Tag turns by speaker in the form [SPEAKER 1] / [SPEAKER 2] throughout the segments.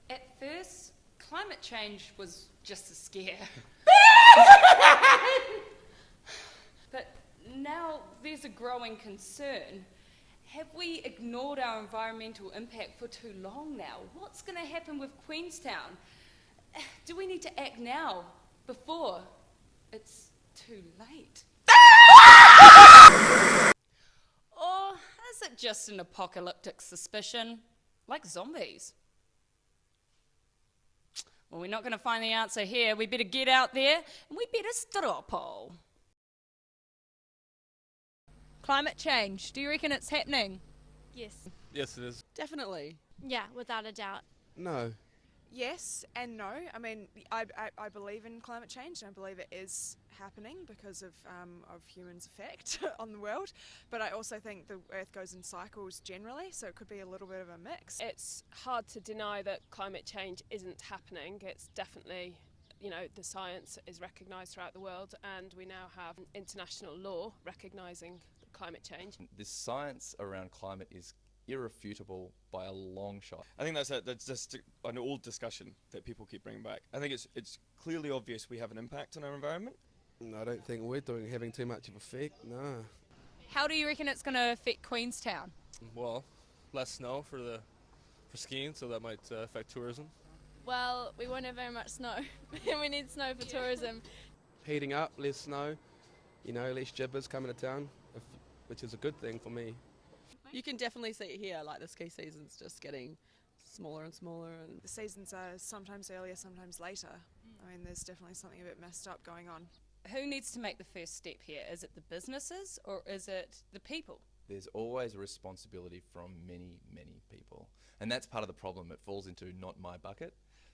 [SPEAKER 1] At first, climate change was just a scare. But now there's a growing concern. Have we ignored our environmental impact for too long now? What's going to happen with Queenstown? Do we need to act now, before it's too late? Or is it just an apocalyptic suspicion, like zombies? Well, we're not going to find the answer here. We better get out there and we better Strawpoll. Climate change, do you reckon it's happening?
[SPEAKER 2] Yes.
[SPEAKER 3] Yes, it is.
[SPEAKER 4] Definitely.
[SPEAKER 2] Yeah, without a doubt.
[SPEAKER 5] No.
[SPEAKER 4] Yes and no. I mean, I believe in climate change, and I believe it is happening because of humans' effect on the world. But I also think the Earth goes in cycles generally, so it could be a little bit of a mix.
[SPEAKER 6] It's hard to deny that climate change isn't happening. It's definitely, the science is recognised throughout the world, and we now have international law recognising climate change.
[SPEAKER 7] The science around climate is irrefutable by a long shot.
[SPEAKER 3] I think that's just an old discussion that people keep bringing back. I think it's clearly obvious we have an impact on our environment.
[SPEAKER 5] No, I don't think we're having too much of effect, no.
[SPEAKER 1] How do you reckon it's going to affect Queenstown?
[SPEAKER 8] Well, less snow for skiing, so that might affect tourism.
[SPEAKER 2] Well, we won't have very much snow. We need snow for tourism.
[SPEAKER 5] Heating up, less snow, less jibbers coming to town, which is a good thing for me.
[SPEAKER 4] You can definitely see it here, like the ski season's just getting smaller and smaller, and the seasons are sometimes earlier, sometimes later. I mean, there's definitely something a bit messed up going on.
[SPEAKER 1] Who needs to make the first step here? Is it the businesses or is it the people?
[SPEAKER 7] There's always a responsibility from many, many people. And that's part of the problem. It falls into not my bucket.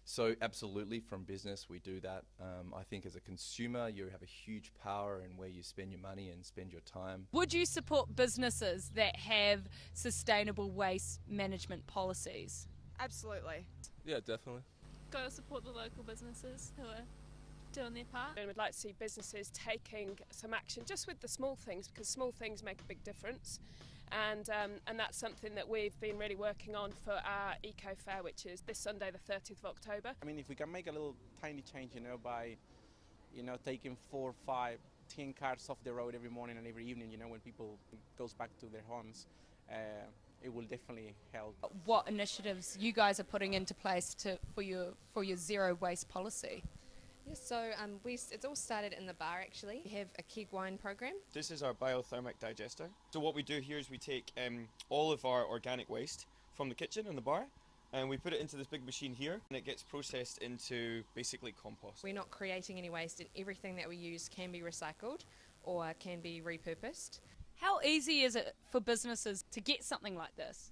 [SPEAKER 7] So absolutely, from business, we do that. I think as a consumer, you have a huge power in where you spend your money and spend your time.
[SPEAKER 1] Would you support businesses that have sustainable waste management policies?
[SPEAKER 4] Absolutely.
[SPEAKER 8] Yeah, definitely.
[SPEAKER 2] Got to support the local businesses who are doing their part.
[SPEAKER 6] And we'd like to see businesses taking some action just with the small things, because small things make a big difference. And that's something that we've been really working on for our Eco Fair, which is this Sunday, the 30th of October.
[SPEAKER 9] I mean, if we can make a little tiny change, by, taking 4, 5, 10 cars off the road every morning and every evening, when people goes back to their homes, it will definitely help.
[SPEAKER 1] What initiatives you guys are putting into place for your zero waste policy?
[SPEAKER 10] Yes, so it's all started in the bar actually. We have a keg wine program.
[SPEAKER 3] This is our biothermic digester. So what we do here is we take all of our organic waste from the kitchen and the bar, and we put it into this big machine here, and it gets processed into basically compost.
[SPEAKER 10] We're not creating any waste, and everything that we use can be recycled or can be repurposed.
[SPEAKER 1] How easy is it for businesses to get something like this?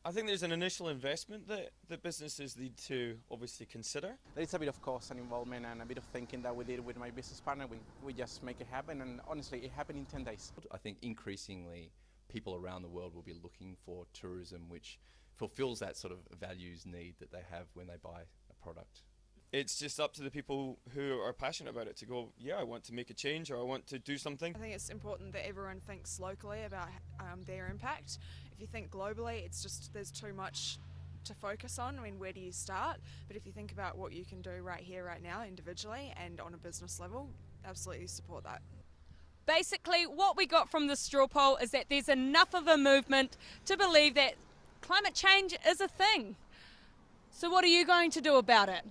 [SPEAKER 3] I think there's an initial investment that businesses need to obviously consider.
[SPEAKER 9] There's a bit of cost and involvement and a bit of thinking that we did with my business partner. We just make it happen, and honestly, it happened in 10 days.
[SPEAKER 7] I think increasingly people around the world will be looking for tourism which fulfills that sort of values need that they have when they buy a product.
[SPEAKER 3] It's just up to the people who are passionate about it to go, yeah, I want to make a change or I want to do something.
[SPEAKER 4] I think it's important that everyone thinks locally about their impact. If you think globally, it's just there's too much to focus on. I mean, where do you start? But if you think about what you can do right here, right now, individually and on a business level, absolutely support that.
[SPEAKER 1] Basically, what we got from the Strawpoll is that there's enough of a movement to believe that climate change is a thing. So what are you going to do about it?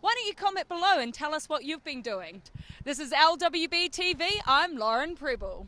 [SPEAKER 1] Why don't you comment below and tell us what you've been doing? This is LWB TV. I'm Lauren Preble.